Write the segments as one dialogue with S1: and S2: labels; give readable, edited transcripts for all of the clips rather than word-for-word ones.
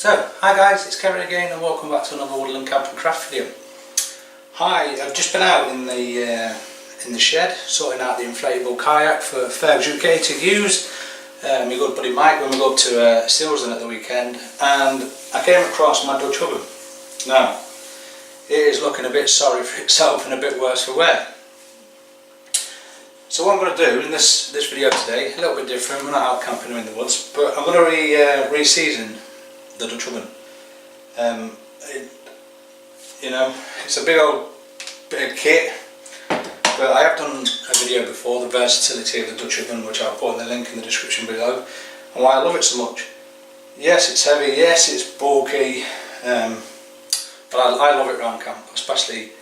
S1: So, hi guys, it's Kevin again and welcome back to another Woodland Camp and Craft video. Hi, I've just been out in the shed sorting out the inflatable kayak for Fair's UK to use. My good buddy Mike when we go up to Silsden at the weekend, and I came across my Dutch oven. Now, it is looking a bit sorry for itself and a bit worse for wear. So what I'm going to do in this video today, a little bit different, we're not out camping or in the woods, but I'm going to re-season the Dutch oven. It's a big old bit of kit, but I have done a video before, the versatility of the Dutch oven, which I'll put in the link in the description below, and why I love it so much. Yes, it's heavy, yes, it's bulky, but I love it around camp, especially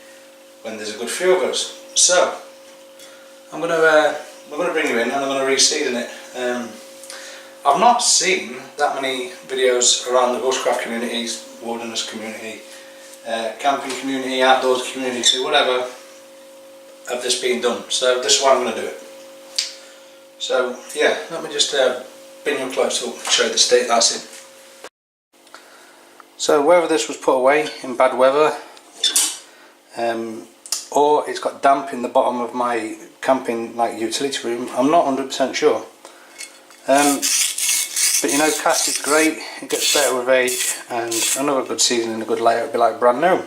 S1: when there's a good few of us. So we're going to bring you in and I'm going to re-season it. I've not seen that many videos around the bushcraft communities, wilderness community, camping community, outdoors community, whatever, of this being done. So this is why I'm going to do it. So yeah, let me just bring you close up and show you the state that's in. So whether this was put away in bad weather, or it's got damp in the bottom of my camping utility room, I'm not 100% sure. But you know, cast is great, it gets better with age, and another good season and a good layer, it'll be like brand new.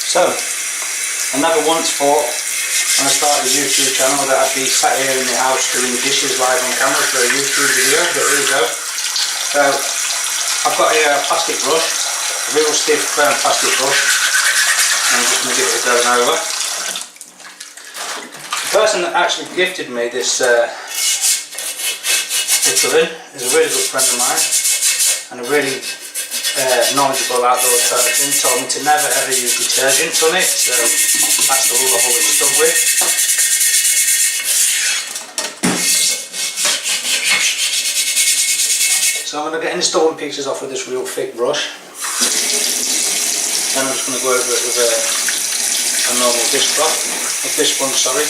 S1: So, I never once thought when I started a YouTube channel that I'd be sat here in the house doing the dishes live on camera for a YouTube video, but here we go. So, I've got here a plastic brush, a real stiff firm plastic brush. I'm just going to give it a going over. The person that actually gifted me this oven is a really good friend of mine and a really knowledgeable outdoor person. Told me to never ever use detergents on it, so that's the rule I've always stuck with. So I'm going to get any stolen pieces off with this real thick brush. Then I'm just going to go over it with a normal dish cloth, a dish sponge, sorry.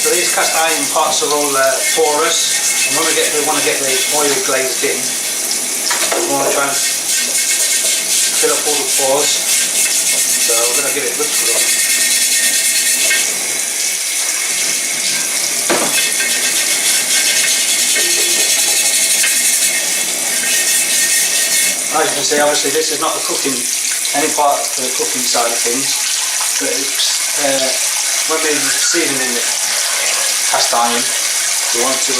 S1: So these cast iron pots are all porous, and when we want to get the oil glazed in, we want to try and fill up all the pores. So we're going to give it a good scrub. As you can see, obviously this is not any part of the cooking side of things, but it's, when we're seasoning the cast iron, we want to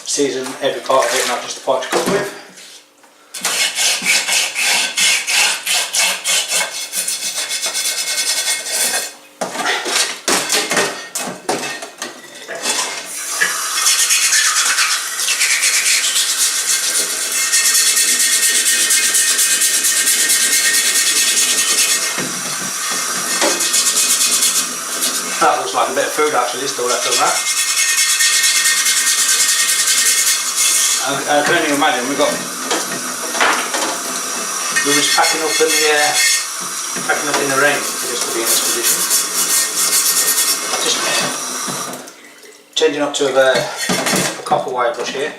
S1: season every part of it, not just the part to cook with. That looks like a bit of food actually, still left on that. I can only imagine we was packing up in the rain for this to be in this condition. I'm just changing up to a copper wire brush here.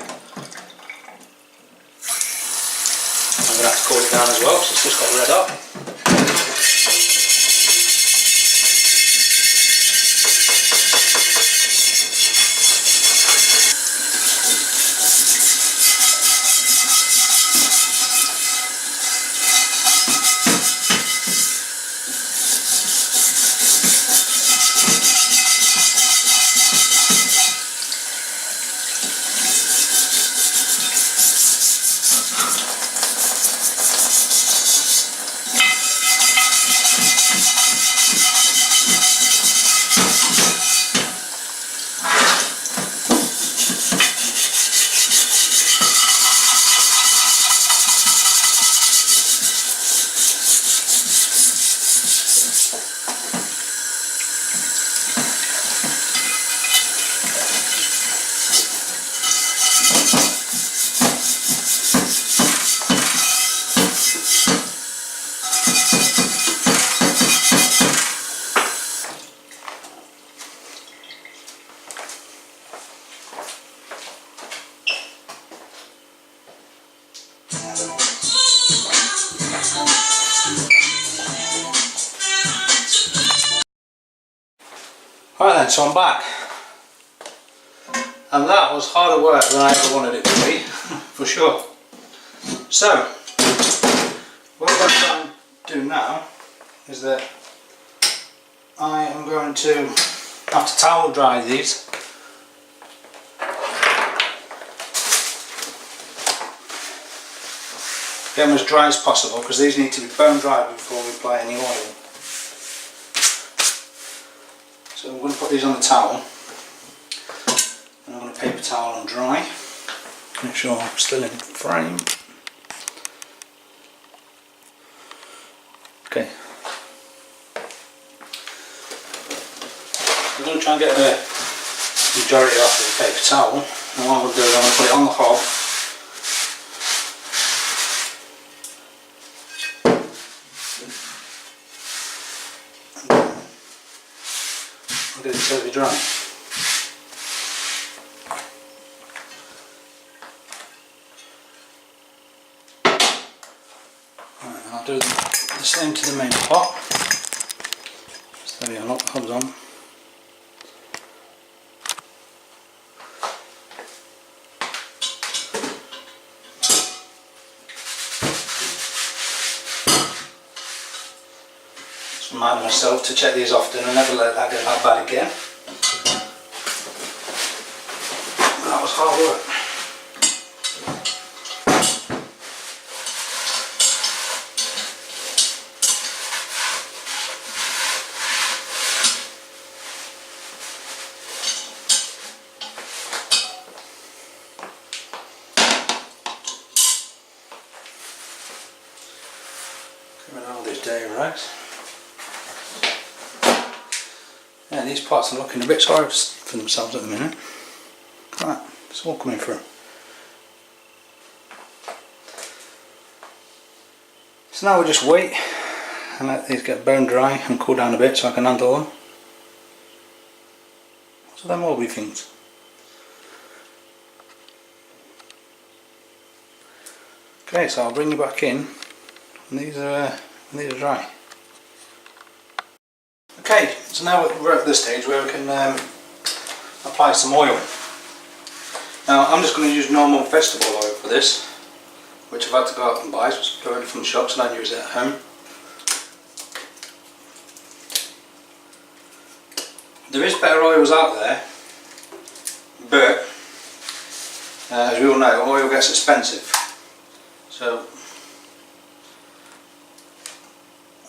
S1: I'm going to have to cool it down as well because it's just got red up. Right, so I'm back. And that was harder work than I ever wanted it to be, for sure. So, what I'm going to try and do now is that I am going to have to towel dry these. Get them as dry as possible, because these need to be bone dry before we apply any oil. So I'm going to put these on the towel, and I'm going to paper towel them dry. Make sure I'm still in frame. Okay. I'm going to try and get the majority off of the paper towel, and what I'm going to do is I'm going to put it on the hob. I'll get it totally dry. Right, and I'll do the same to the main pot. So there we are, lock the hobs on. Just remind myself to check these often and never let that get that bad again. That was hard work. Coming all this day, right? Yeah, these pots are looking a bit sorry for themselves at the minute. Right, it's all coming through. So now we'll just wait and let these get bone dry and cool down a bit so I can handle them. So them will be things. Okay, so I'll bring you back in, and these are dry. Okay, so now we're at this stage where we can apply some oil. Now I'm just going to use normal vegetable oil for this, which I've had to go out and buy, so it's going from the shops and I use it at home. There is better oils out there, but as we all know, oil gets expensive. So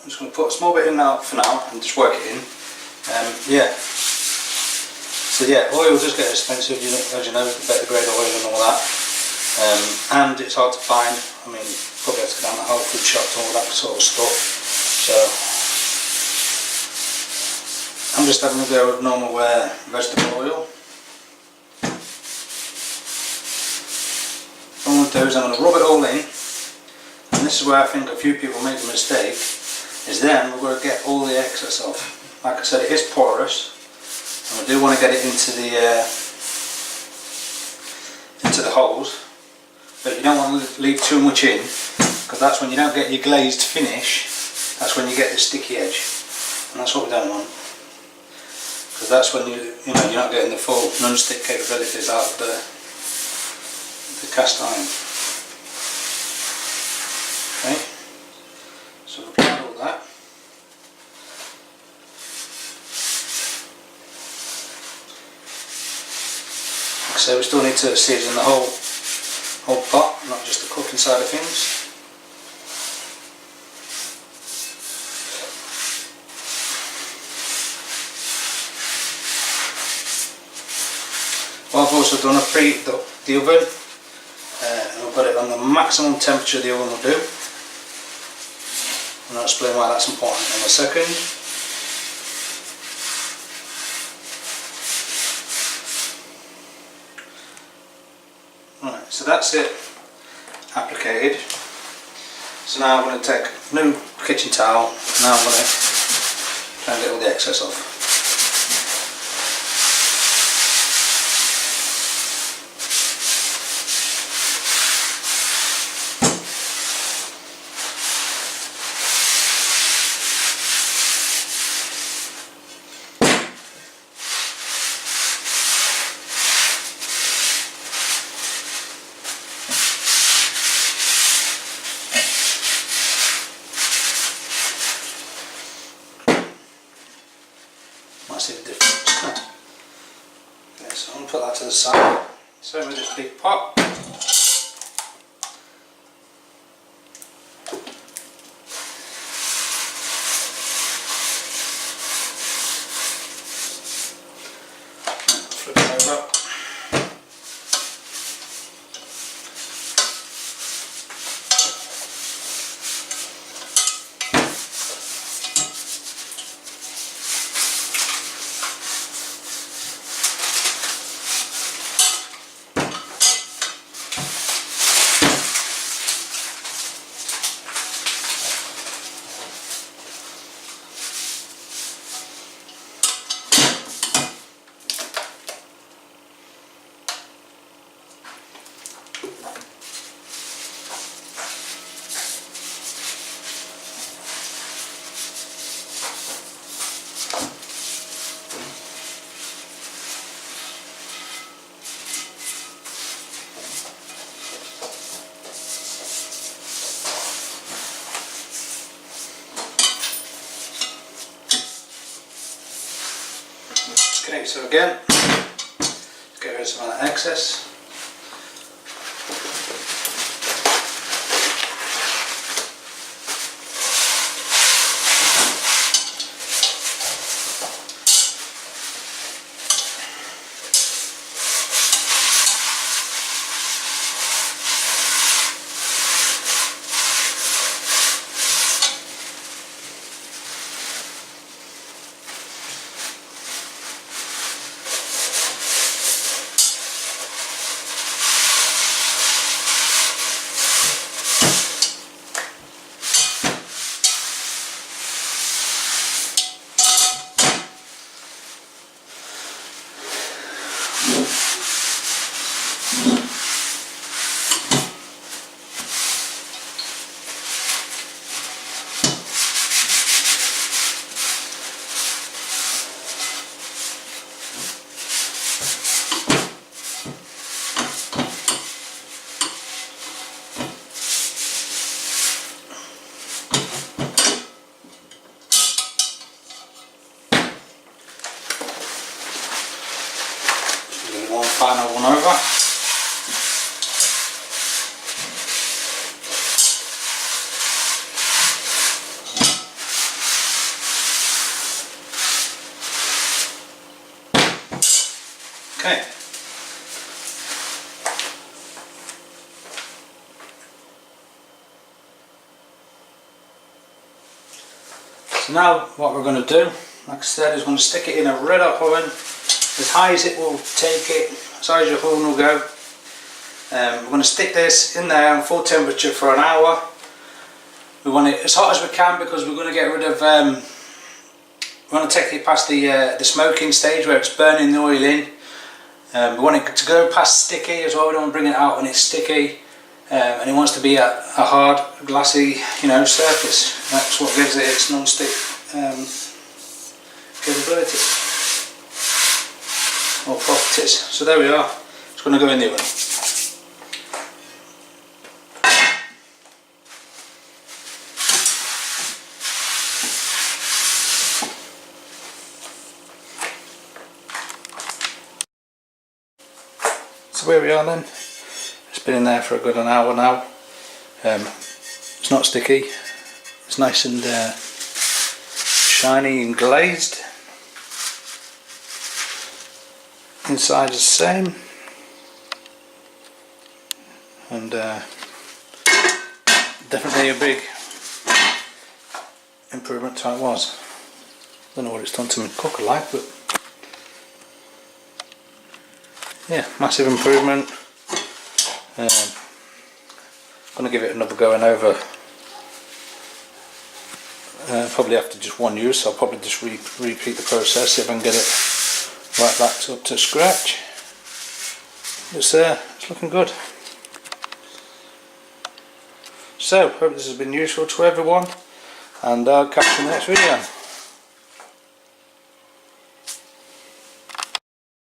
S1: I'm just going to put a small bit in now for now and just work it in. Yeah. So yeah, oil does get expensive, as you know, better grade oil and all that. And it's hard to find. I mean, probably have to go down the whole food shops and all that sort of stuff. So I'm just having a go with normal vegetable oil. What I'm going to do is I'm going to rub it all in, and this is where I think a few people make a mistake, is then we're going to get all the excess off. Like I said, it is porous, and I do want to get it into the holes, but you don't want to leave too much in, because that's when you don't get your glazed finish. That's when you get the sticky edge, and that's what we don't want, because that's when you're not getting the full non-stick capabilities out of the cast iron. Okay, so we've applied all that. So we still need to season the whole pot, not just the cooking side of things. Well, I've also done a preheat the oven, and I've got it on the maximum temperature the oven will do, and I'll explain why that's important in a second. Right, so that's it applicated. So now I'm going to take a new kitchen towel. Now I'm going to try and get all the excess off. massive difference. Okay, so I'm going to put that to the side. Same with this big pot. Flip it over. Okay, so again, let's get rid of some of that excess. One final one over. Okay. So now what we're going to do, like I said, is going to stick it in a red hot oven as high as it will take it, as high as your oven will go. We're going to stick this in there on full temperature for an hour. We want it as hot as we can because we're going to get rid of, we want to take it past the smoking stage where it's burning the oil in. We want it to go past sticky as well. We don't want to bring it out when it's sticky, and it wants to be a hard, glassy, surface. That's what gives it its non-stick capability or properties. So there we are. It's going to go in the oven. So where we are then, it's been in there for a good an hour now. It's not sticky, it's nice and shiny and glazed. Inside is the same, and definitely a big improvement to how it was. Don't know what it's done to my cooker like, but yeah, massive improvement. Going to give it another going over. Probably after just one use, so I'll probably just repeat the process if I can get it right back up to scratch. It's looking good. So, hope this has been useful to everyone, and I'll catch you in the next video.